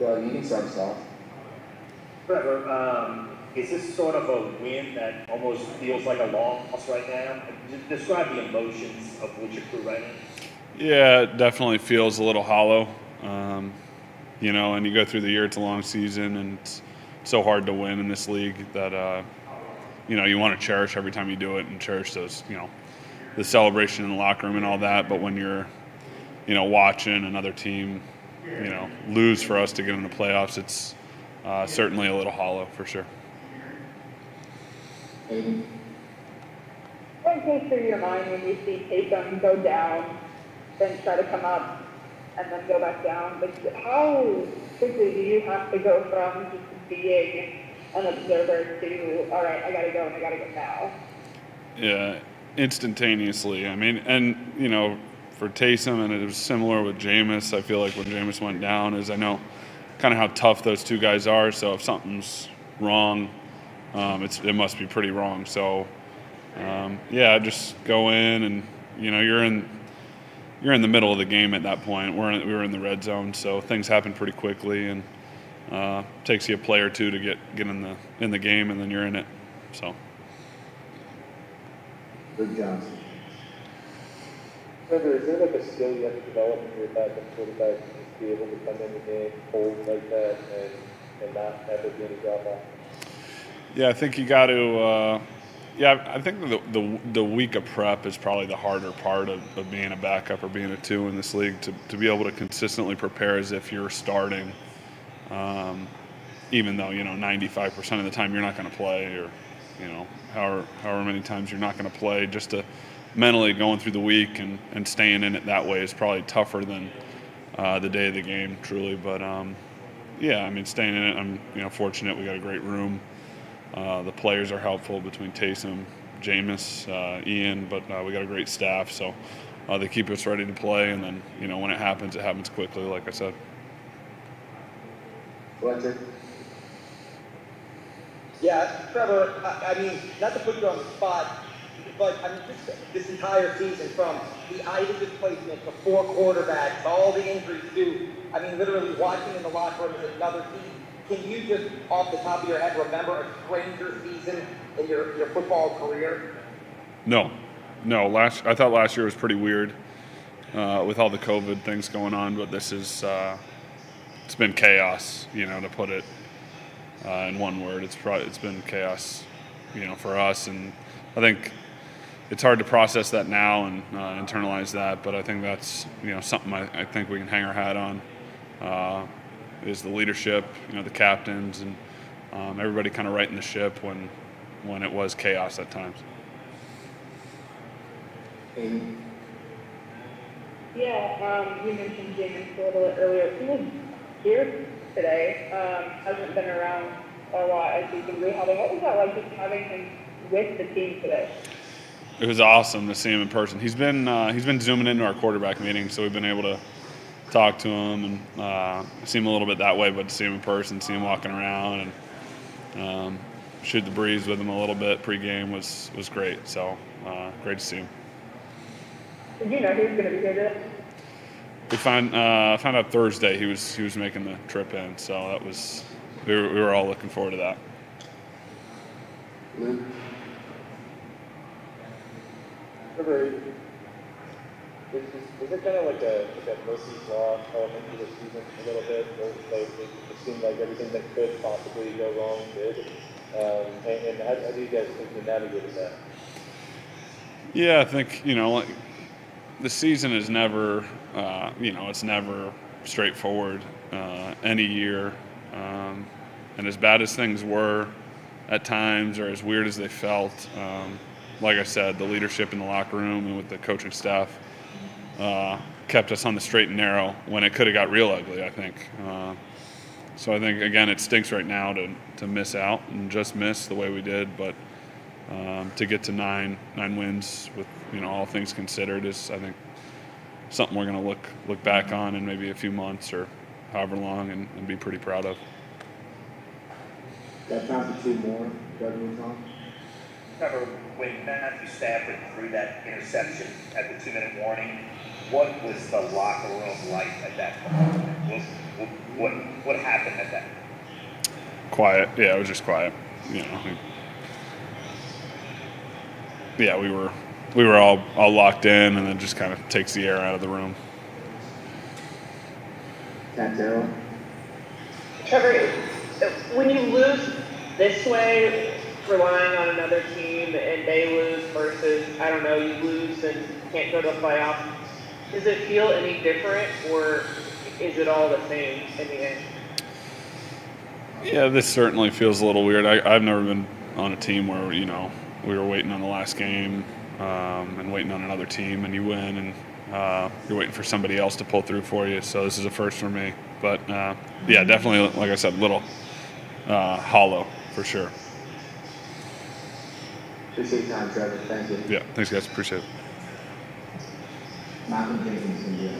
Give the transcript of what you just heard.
Doug, you can start us off. Trevor, is this sort of a win that almost feels like a loss right now? Describe the emotions of what you're through right now. Yeah, it definitely feels a little hollow. And you go through the year, it's a long season, and it's so hard to win in this league that, you want to cherish every time you do it and cherish those, the celebration in the locker room and all that. But when you're, watching another team, lose for us to get in the playoffs, it's certainly a little hollow for sure. What goes through your mind when you see Taysom go down, then try to come up, and then go back down? Like, how quickly do you have to go from just being an observer to, all right, I got to go and I got to go now? Yeah, instantaneously. I mean, and, for Taysom, and it was similar with Jameis, I feel like when Jameis went down, is I know kind of how tough those two guys are, so if something's wrong, it must be pretty wrong. So, just go in and, you're in the middle of the game at that point. We were in the red zone, so things happen pretty quickly, and takes you a play or two to get in the game, and then you're in it. So. Big Johnson. Trevor, is there like a skill you have to develop in your backup quarterback to just be able to come in the game cold like that and not have there be any drop off? Yeah, I think you got to. I think the week of prep is probably the harder part of being a backup or being a two in this league, to be able to consistently prepare as if you're starting, even though 95% of the time you're not going to play, or however many times you're not going to play. Just to mentally going through the week and staying in it that way is probably tougher than the day of the game, truly. But staying in it, I'm fortunate. We got a great room. The players are helpful between Taysom, Jameis, Ian, but we got a great staff, so they keep us ready to play. And then when it happens quickly, like I said. Fletcher. Yeah, Trevor, I mean, not to put you on the spot, but this entire season, from the item displacement to 4 quarterbacks, all the injuries too, I mean, literally watching in the locker room is another team. Can you just, off the top of your head, remember a stranger season in your football career? No. I thought last year was pretty weird with all the COVID things going on, but this is it's been chaos. To put it in one word, it's been chaos. For us, and I think it's hard to process that now and internalize that. But I think that's something I think we can hang our hat on. Is the leadership, the captains, and everybody kind of righting the ship when it was chaos at times. Yeah, you mentioned Jameis a little bit earlier. He was here today. Hasn't been around a lot as he's been rehabbing. What was that like, just having him with the team today? It was awesome to see him in person. He's been zooming into our quarterback meetings, so we've been able to talk to him and see him a little bit that way, but to see him in person, see him walking around and shoot the breeze with him a little bit pregame was great. So great to see him. Did you know he was going to be here today? We found out Thursday he was making the trip in, so that was we were all looking forward to that. Is it kind of like a Murphy's Law element to the season a little bit? It seemed like everything that could possibly go wrong did. And how do you guys think you navigated that? Yeah, I think, the season is never, it's never straightforward any year. And as bad as things were at times, or as weird as they felt, like I said, the leadership in the locker room and with the coaching staff kept us on the straight and narrow when it could have got real ugly, I think. So I think, again, it stinks right now to miss out and just miss the way we did, but to get to nine wins with all things considered is, I think, something we're going to look back on in maybe a few months or however long and be pretty proud of. Got time for 2 more. Doug moves on. Trevor, when Matthew Stafford threw that interception at the 2-minute warning, what was the locker room like at that point? What happened at that? Quiet. Yeah, it was just quiet. You know. Yeah, we were all locked in, and it just kind of takes the air out of the room. Cantero. Trevor, when you lose this way, relying on another team, and they lose versus, I don't know, you lose and can't go to the playoffs, does it feel any different, or is it all the same in the end? Yeah, this certainly feels a little weird. I've never been on a team where, you know, we were waiting on the last game and waiting on another team, and you win, and you're waiting for somebody else to pull through for you. So this is a first for me. But, yeah, definitely, like I said, a little hollow for sure. Appreciate your time, Trevor. Thank you. Yeah, thanks, guys. Appreciate it. Malcolm Jenkins can be a